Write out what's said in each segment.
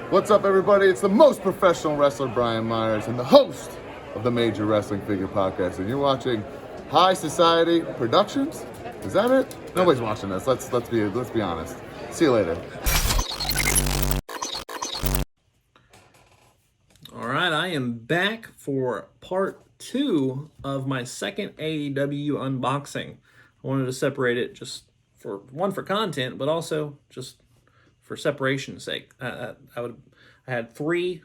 What's up, everybody? It's the most professional wrestler, Brian Myers, and the host of the Major Wrestling Figure Podcast. And you're watching High Society Productions. Is that it? Nobody's watching this. Let's be honest. See you later. All right, I am back for part 2 of my second AEW unboxing. I wanted to separate it just for content, but also just for separation's sake. I had 3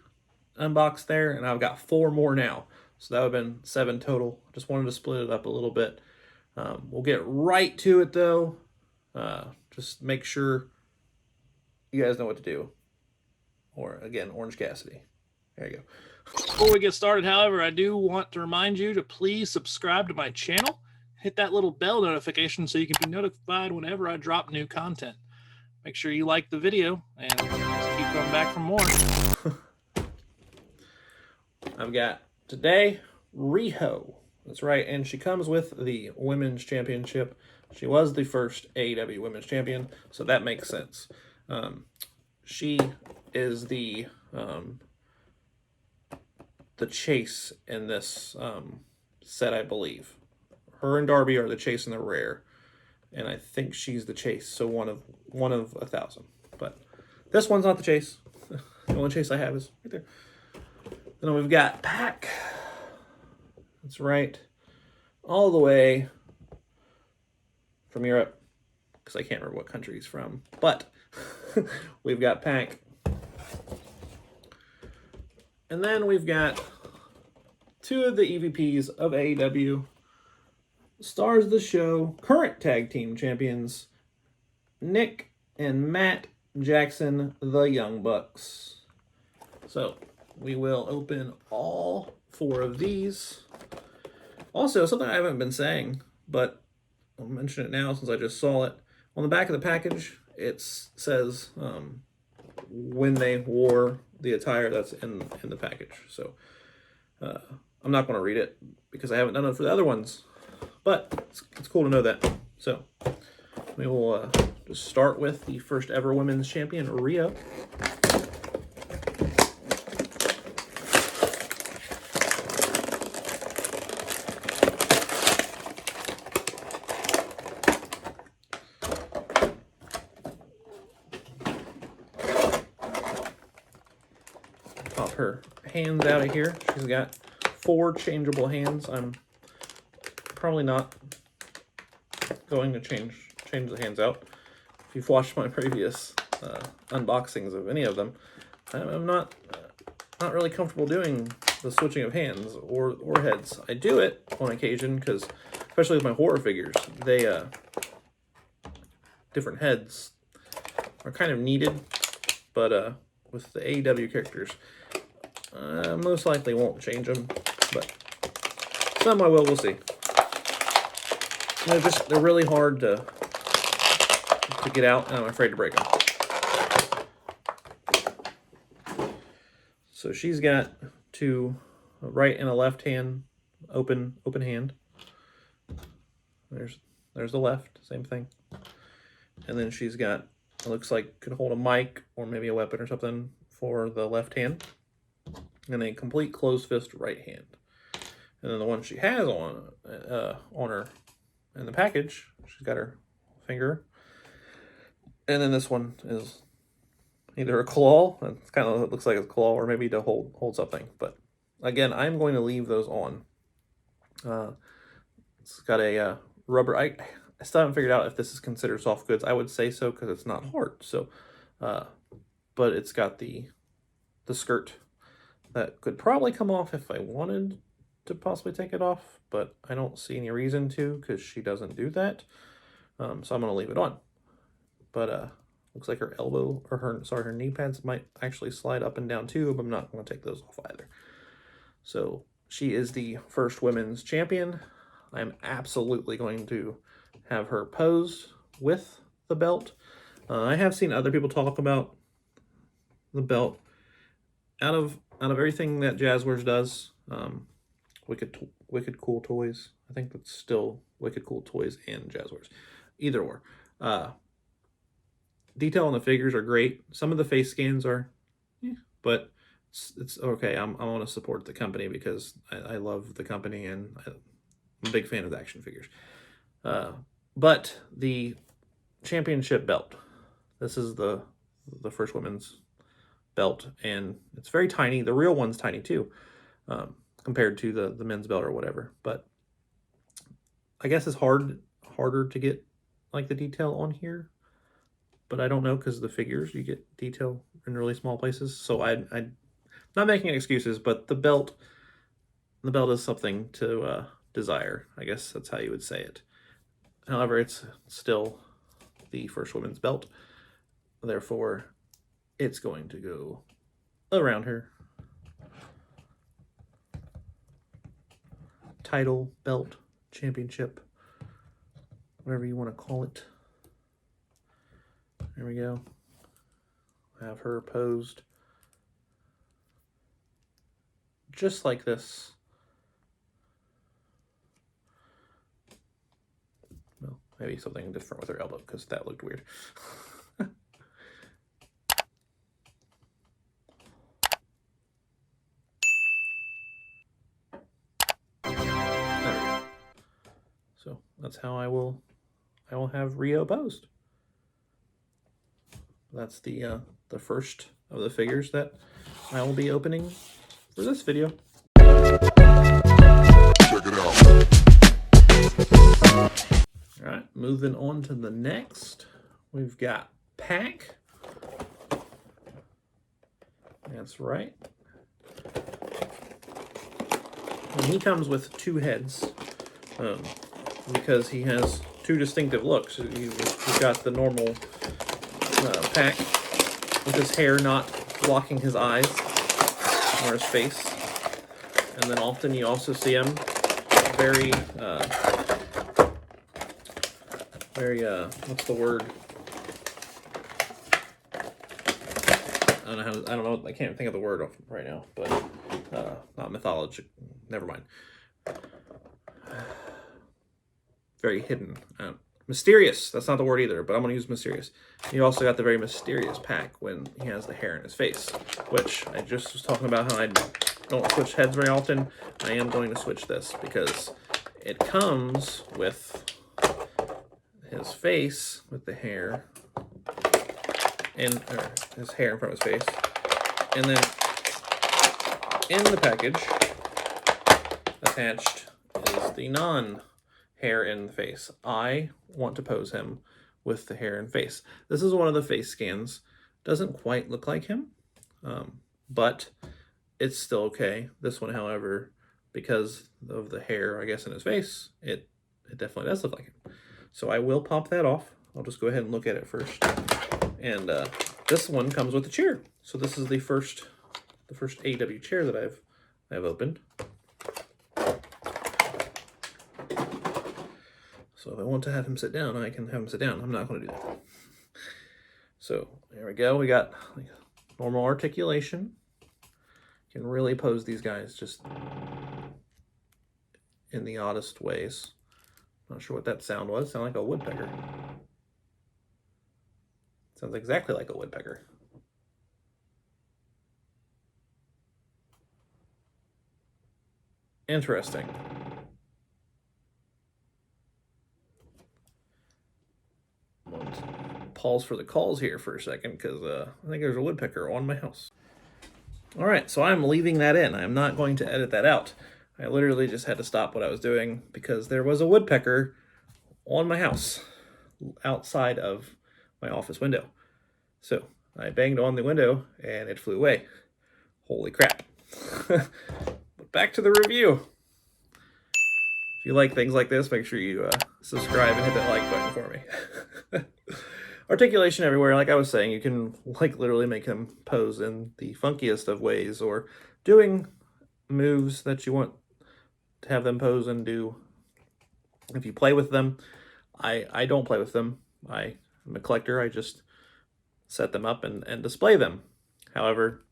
unboxed there, and I've got 4 more now. So that would have been 7 total. Just wanted to split it up a little bit. We'll get right to it, though. Just make sure you guys know what to do. Or, again, Orange Cassidy. There you go. Before we get started, however, I do want to remind you to please subscribe to my channel. Hit that little bell notification so you can be notified whenever I drop new content. Make sure you like the video and just keep coming back for more. I've got today Riho. That's right, and she comes with the Women's Championship. She was the first AEW Women's Champion, so that makes sense. She is the chase in this set, I believe. Her and Darby are the chase and the rare, and I think she's the chase, so one of 1,000. But this one's not the chase. The only chase I have is right there. Then we've got Pac. That's right, all the way from Europe, because I can't remember what country he's from. But we've got Pac. And then we've got 2 of the EVPs of AEW, stars of the show, current tag team champions, Nick and Matt Jackson, the Young Bucks. So we will open all 4 of these. Also, something I haven't been saying, but I'll mention it now since I just saw it. On the back of the package, it says when they wore the attire that's in the package. So I'm not going to read it because I haven't done it for the other ones, but it's cool to know that. So we will just start with the first ever women's champion, Rhea. Pop her hands out of here. She's got 4 changeable hands. I'm probably not going to change the hands out. If you've watched my previous unboxings of any of them, I'm not really comfortable doing the switching of hands or heads. I do it on occasion because, especially with my horror figures, they different heads are kind of needed, but with the AEW characters, most likely won't change them, but some I will. We'll see. They're really hard to get out, and I'm afraid to break them. So she's got 2, a right and a left hand, open hand. There's the left, same thing. And then she's got, it looks like could hold a mic or maybe a weapon or something for the left hand. And a complete closed fist right hand. And then the one she has on her in the package, she's got her finger. And then this one is either a claw, it looks like a claw, or maybe to hold something. But again, I'm going to leave those on. It's got a rubber. I still haven't figured out if this is considered soft goods. I would say so because it's not hard. So, but it's got the skirt that could probably come off if I wanted to possibly take it off, but I don't see any reason to because she doesn't do that. So I'm going to leave it on. But looks like her elbow, or her knee pads might actually slide up and down too, but I'm not going to take those off either. So she is the first women's champion. I'm absolutely going to have her pose with the belt. I have seen other people talk about the belt. Out of everything that Jazzwares does, Wicked Cool Toys, I think that's still Wicked Cool Toys and Jazzwares, either or. Detail on the figures are great. Some of the face scans are but it's okay. I want to support the company because I love the company and I'm a big fan of the action figures. But the championship belt, this is the first women's belt, and it's very tiny. The real one's tiny too, compared to the men's belt or whatever. But I guess it's harder to get like the detail on here, but I don't know because the figures you get detail in really small places. So I'm not making excuses, but the belt is something to desire. I guess that's how you would say it. However, it's still the first women's belt, therefore it's going to go around her. Title, belt, championship, whatever you want to call it. There we go. Have her posed just like this. Well, maybe something different with her elbow because that looked weird. So that's how I will have Riho posed. That's the first of the figures that I will be opening for this video. Check it out. All right, moving on to the next. We've got Pac. That's right. And he comes with two heads. Because he has two distinctive looks. He's got the normal Pac with his hair not blocking his eyes or his face, and then often you also see him very what's the word? I don't know. I can't think of the word right now, but not mythologic. Never mind. Very hidden. Mysterious. That's not the word either, but I'm going to use mysterious. You also got the very mysterious Pac when he has the hair in his face, which I just was talking about how I don't switch heads very often. I am going to switch this because it comes with his face with the hair and his hair in front of his face, and then in the package attached is the non-hair in the face. I want to pose him with the hair and face. This is one of the face scans. Doesn't quite look like him, but it's still okay. This one, however, because of the hair, I guess, in his face, it definitely does look like him. So I will pop that off. I'll just go ahead and look at it first. And this one comes with a chair. So this is the first AEW chair that I've opened. So if I want to have him sit down, I can have him sit down. I'm not going to do that. So there we go. We got like normal articulation. You can really pose these guys just in the oddest ways. Not sure what that sound was. Sound like a woodpecker. Sounds exactly like a woodpecker. Interesting. Pause for the calls here for a second because I think there's a woodpecker on my house. All right, so I'm leaving that in. I'm not going to edit that out. I literally just had to stop what I was doing because there was a woodpecker on my house outside of my office window. So I banged on the window and it flew away. Holy crap. But back to the review. If you like things like this, make sure you subscribe and hit that like button for me. Articulation everywhere. Like I was saying, you can like literally make them pose in the funkiest of ways or doing moves that you want to have them pose and do. If you play with them, I don't play with them. I'm a collector. I just set them up and display them. However,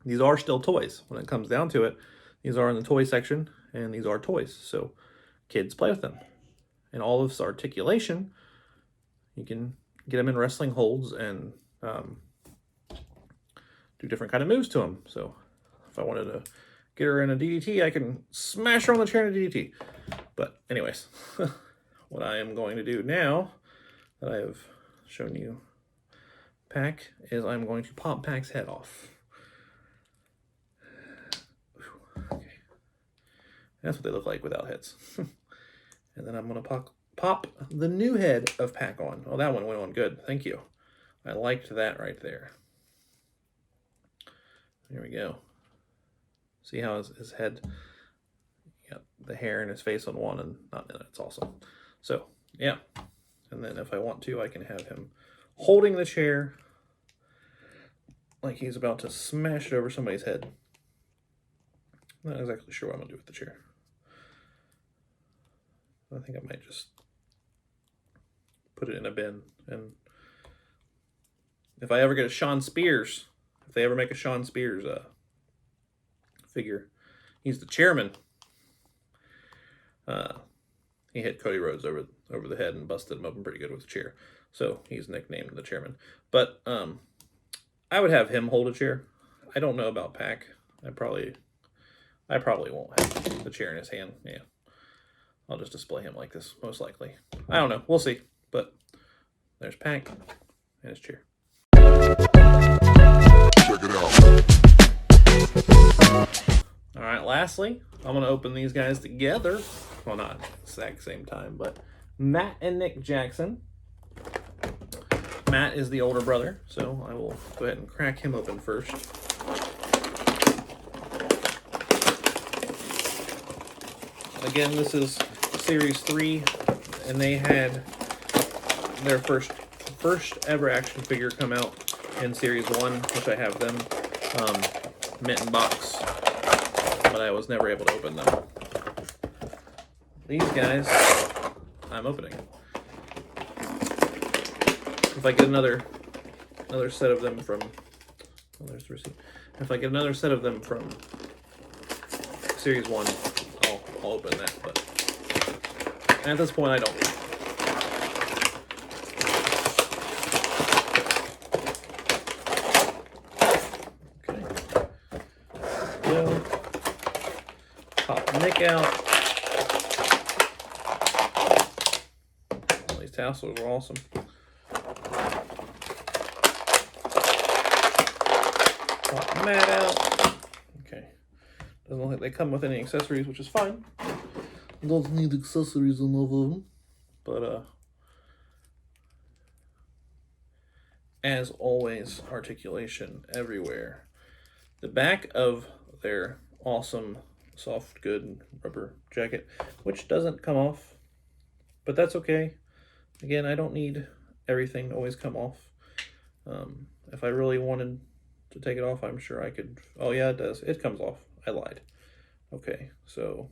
these are still toys. When it comes down to it, these are in the toy section and these are toys. So kids play with them. And all of this articulation, you can get them in wrestling holds and do do different kind of moves to him. So if I wanted to get her in a DDT, I can smash her on the chair in a DDT. But anyways, what I am going to do now that I have shown you Pac is I'm going to pop Pac's head off. Okay. That's what they look like without heads. And then I'm going to pop the new head of Pac on. Oh, that one went on good. Thank you. I liked that right there. There we go. See how his head, the hair and his face on one and not in it. It's awesome. So, yeah. And then if I want to, I can have him holding the chair like he's about to smash it over somebody's head. Not exactly sure what I'm going to do with the chair. I think I might just put it in a bin. And if I ever get a Shawn Spears, if they ever make a Shawn Spears figure, he's the chairman. He hit Cody Rhodes over the head and busted him open pretty good with the chair. So he's nicknamed the chairman. But I would have him hold a chair. I don't know about Pac. I probably won't have the chair in his hand. Yeah. I'll just display him like this, most likely. I don't know. We'll see. But there's Pac and his chair. Check it out. All right, lastly, I'm going to open these guys together. Well, not at the exact same time, but Matt and Nick Jackson. Matt is the older brother, so I will go ahead and crack him open first. Again, this is Series 3, and they had their first ever action figure come out in Series 1, which I have them, mint and box, but I was never able to open them. These guys, I'm opening. If I get another set of them from, oh, there's the receipt. If I get another set of them from Series 1, I'll open that, but at this point I don't. Okay. Go. Pop Nick out. These tassels are awesome. Pop Matt out. Okay. Doesn't look like they come with any accessories, which is fine. Doesn't need accessories on all of them. But, as always, articulation everywhere. The back of their awesome soft good rubber jacket, which doesn't come off, but that's okay. Again, I don't need everything to always come off. If I really wanted to take it off, I'm sure I could. Oh yeah, it does. It comes off. I lied. Okay, so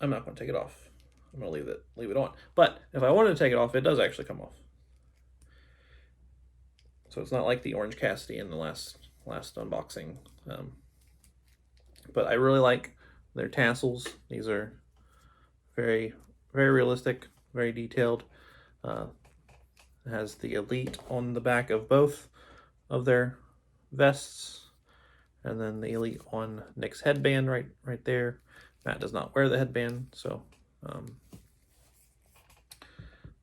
I'm not going to take it off. I'm going to leave it on. But if I wanted to take it off, it does actually come off. So it's not like the Orange Cassidy in the last unboxing. But I really like their tassels. These are very, very realistic, very detailed. It has the Elite on the back of both of their vests. And then the Elite on Nick's headband right there. Matt does not wear the headband, so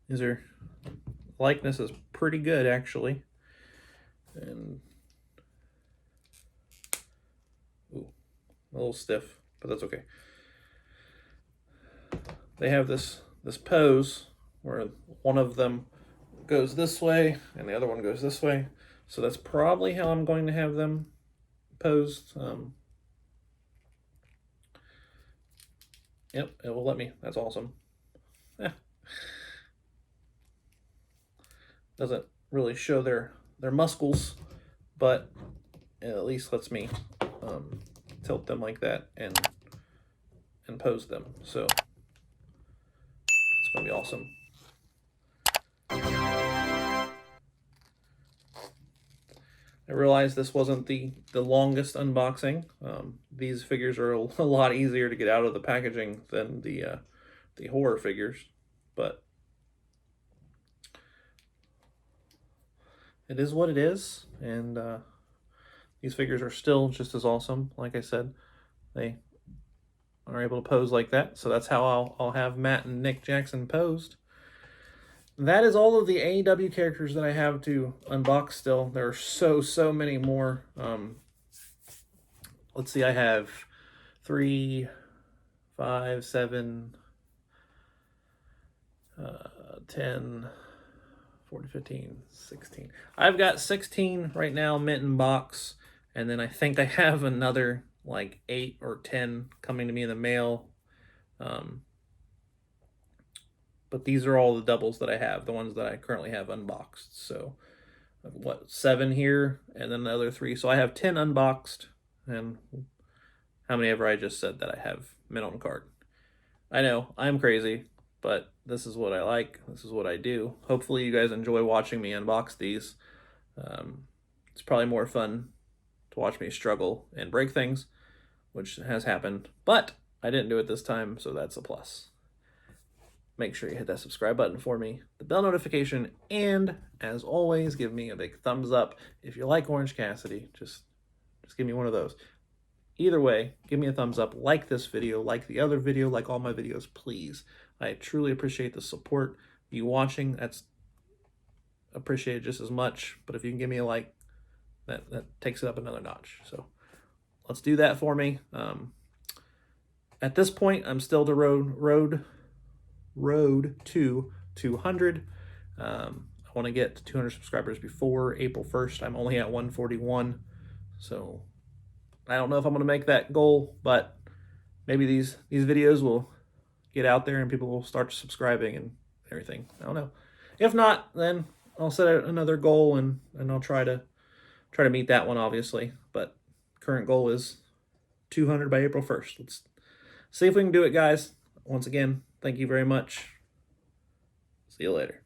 these are, likeness is pretty good actually. And ooh, a little stiff, but that's okay. They have this pose where one of them goes this way and the other one goes this way. So that's probably how I'm going to have them posed. Yep, it will let me. That's awesome. Doesn't really show their muscles, but it at least lets me tilt them like that and pose them. So it's gonna be awesome. I realized this wasn't the longest unboxing. These figures are a lot easier to get out of the packaging than the horror figures, but it is what it is, and these figures are still just as awesome. Like I said, they are able to pose like that, so that's how I'll have Matt and Nick Jackson posed. That is all of the AEW characters that I have to unbox still. There are so many more. Let's see, I have 3, 5, 7, 10, 14, 15, 16. I've got 16 right now mint in box, and then I think I have another like 8 or 10 coming to me in the mail. But these are all the doubles that I have, the ones that I currently have unboxed. So, what, 7 here, and then the other 3. So I have 10 unboxed, and how many ever I just said that I have mint on card. I know, I'm crazy, but this is what I like. This is what I do. Hopefully you guys enjoy watching me unbox these. It's probably more fun to watch me struggle and break things, which has happened, but I didn't do it this time, so that's a plus. Make sure you hit that subscribe button for me, the bell notification, and as always, give me a big thumbs up. If you like Orange Cassidy, just give me one of those. Either way, give me a thumbs up, like this video, like the other video, like all my videos, please. I truly appreciate the support. You watching, that's appreciated just as much, but if you can give me a like, that takes it up another notch. So let's do that for me. At this point, I'm still the road to 200. I want to get to 200 subscribers before April 1st. I'm only at 141, so I don't know if I'm going to make that goal, but maybe these videos will get out there and people will start subscribing and everything. I don't know. If not, then I'll set out another goal and I'll try to meet that one, obviously. But current goal is 200 by April 1st. Let's see if we can do it, guys. Once again, thank you very much. See you later.